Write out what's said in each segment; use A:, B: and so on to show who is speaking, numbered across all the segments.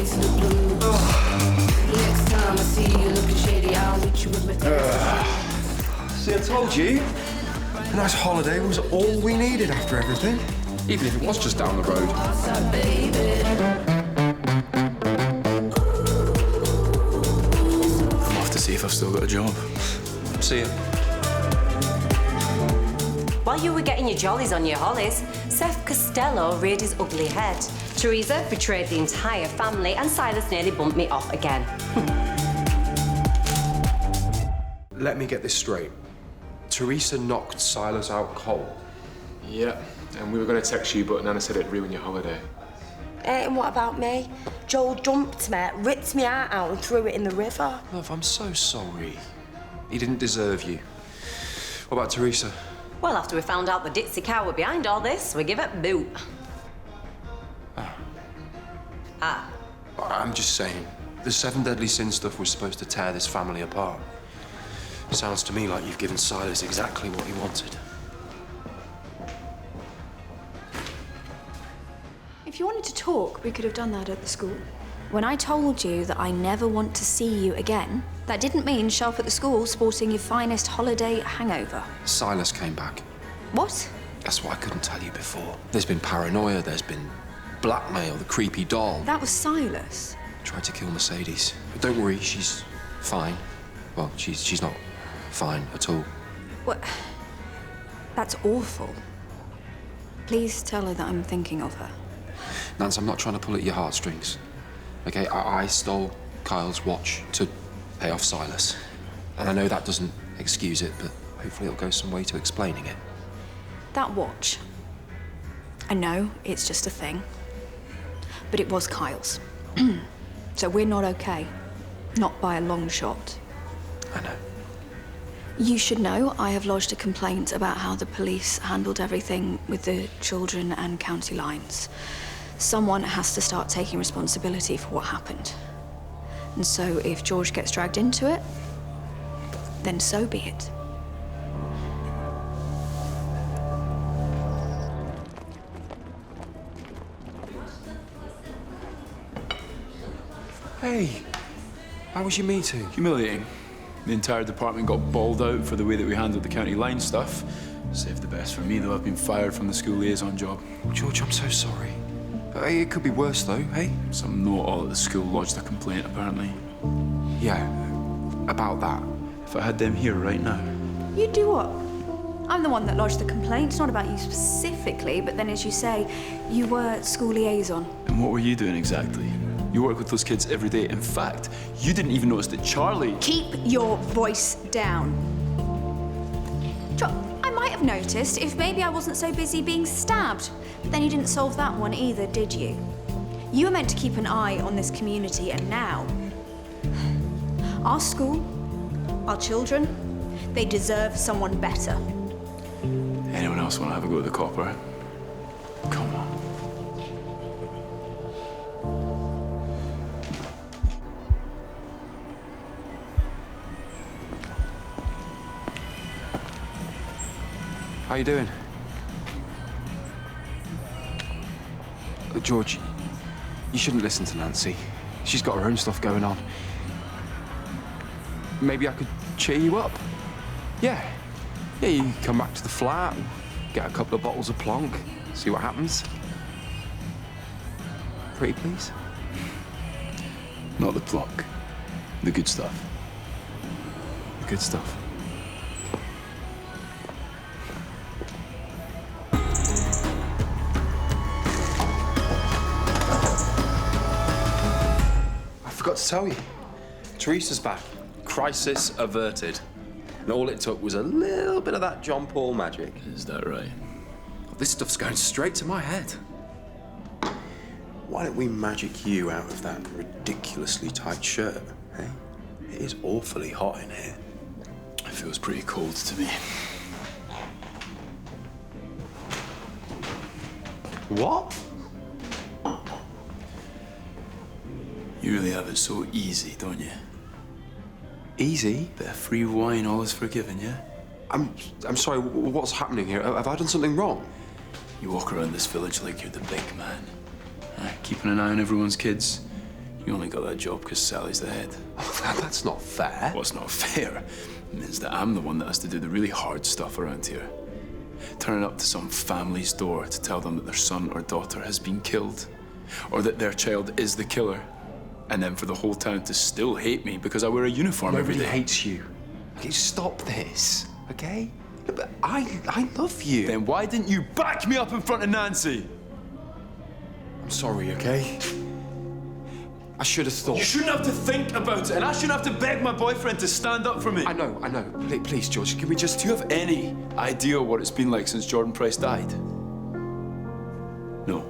A: to the blue. Next time I see you looking shady, I'll meet you with my
B: See, I told you. A nice holiday was all we needed after everything.
C: Even if it was just down the road.
D: I'm off to see if I've still got a job.
B: See ya.
E: While you were getting your jollies on your hollies, Seth Costello reared his ugly head. Teresa betrayed the entire family, and Silas nearly bumped me off again.
B: Let me get this straight. Teresa knocked Silas out cold.
C: Yeah, and we were going to text you, but Nana said it'd ruin your holiday.
F: And what about me? Joel dumped me, ripped me out and threw it in the river.
B: Love, I'm so sorry. He didn't deserve you. What about Teresa?
E: Well, after we found out the Dixie cow were behind all this, we give it boot.
B: I'm just saying, the 7 deadly sin stuff was supposed to tear this family apart. Sounds to me like you've given Silas exactly what he wanted.
G: If you wanted to talk, we could have done that at the school. When I told you that I never want to see you again, that didn't mean show up at the school sporting your finest holiday hangover.
B: Silas came back.
G: What?
B: That's what I couldn't tell you before. There's been paranoia, there's been blackmail, the creepy doll.
G: That was Silas.
B: Tried to kill Mercedes. But don't worry, she's fine. Well, she's not fine at all.
G: What? That's awful. Please tell her that I'm thinking of her.
B: Nance, I'm not trying to pull at your heartstrings. Okay, I stole Kyle's watch to pay off Silas. And I know that doesn't excuse it, but hopefully it'll go some way to explaining it.
G: That watch. I know, it's just a thing. But it was Kyle's. So we're not okay. Not by a long shot.
B: I know.
G: You should know I have lodged a complaint about how the police handled everything with the children and county lines. Someone has to start taking responsibility for what happened. And so if George gets dragged into it, then so be it.
B: Hey, how was your meeting?
D: Humiliating. The entire department got bawled out for the way that we handled the county line stuff. Saved the best for me, though. I've been fired from the school liaison job.
B: George, I'm so sorry. Hey, it could be worse, though, hey?
D: Some know-it-all at the school lodged a complaint, apparently.
B: Yeah, about that.
D: If I had them here right now...
G: You do what? I'm the one that lodged the complaint. It's not about you specifically, but then, as you say, you were school liaison.
D: And what were you doing exactly? You work with those kids every day. In fact, you didn't even notice that Charlie...
G: Keep your voice down. I might have noticed if maybe I wasn't so busy being stabbed. But then you didn't solve that one either, did you? You were meant to keep an eye on this community, and now... Our school, our children, they deserve someone better.
D: Anyone else want to have a go at the copper? Come on.
B: How you doing? George, you shouldn't listen to Nancy. She's got her own stuff going on. Maybe I could cheer you up. Yeah. Yeah, you come back to the flat, get a couple of bottles of Plonk, see what happens. Pretty please?
D: Not the Plonk. The good stuff.
B: The good stuff. I forgot to tell you. Teresa's back. Crisis averted. And all it took was a little bit of that John Paul magic.
D: Is that right?
B: This stuff's going straight to my head. Why don't we magic you out of that ridiculously tight shirt, eh? It is awfully hot in here.
D: It feels pretty cold to me.
B: What?
D: You really have it so easy, don't you?
B: Easy?
D: Bit of free wine, all is forgiven, yeah?
B: I'm sorry, what's happening here? Have I done something wrong?
D: You walk around this village like you're the big man. Keeping an eye on everyone's kids. You only got that job because Sally's the head.
B: Oh, that's not fair.
D: What's not fair means that I'm the one that has to do the really hard stuff around here. Turning up to some family's door to tell them that their son or daughter has been killed, or that their child is the killer, and then for the whole town to still hate me because I wear a uniform every
B: Nobody
D: day.
B: hates you. Okay, stop this, okay? But I love you.
D: Then why didn't you back me up in front of Nancy?
B: I'm sorry, okay? I should have thought.
D: You shouldn't have to think about it, and I shouldn't have to beg my boyfriend to stand up for me.
B: I know. Please, George, can we just...
D: Do you have any idea what it's been like since Jordan Price died? No.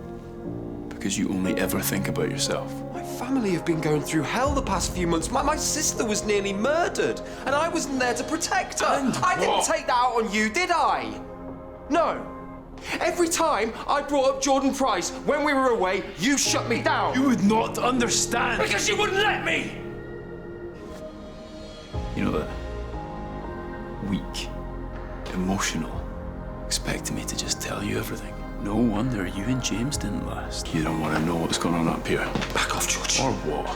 D: Because you only ever think about yourself.
B: My family have been going through hell the past few months. My sister was nearly murdered, and I wasn't there to protect her.
D: And
B: I didn't
D: what?
B: take that out on you, did I? No. Every time I brought up Jordan Price when we were away, you shut me down.
D: You would not understand.
B: Because you wouldn't let me!
D: You know that? Weak, emotional, expecting me to just tell you everything. No wonder you and James didn't last. You don't want to know what's going on up here.
B: Back off, George.
D: Or what?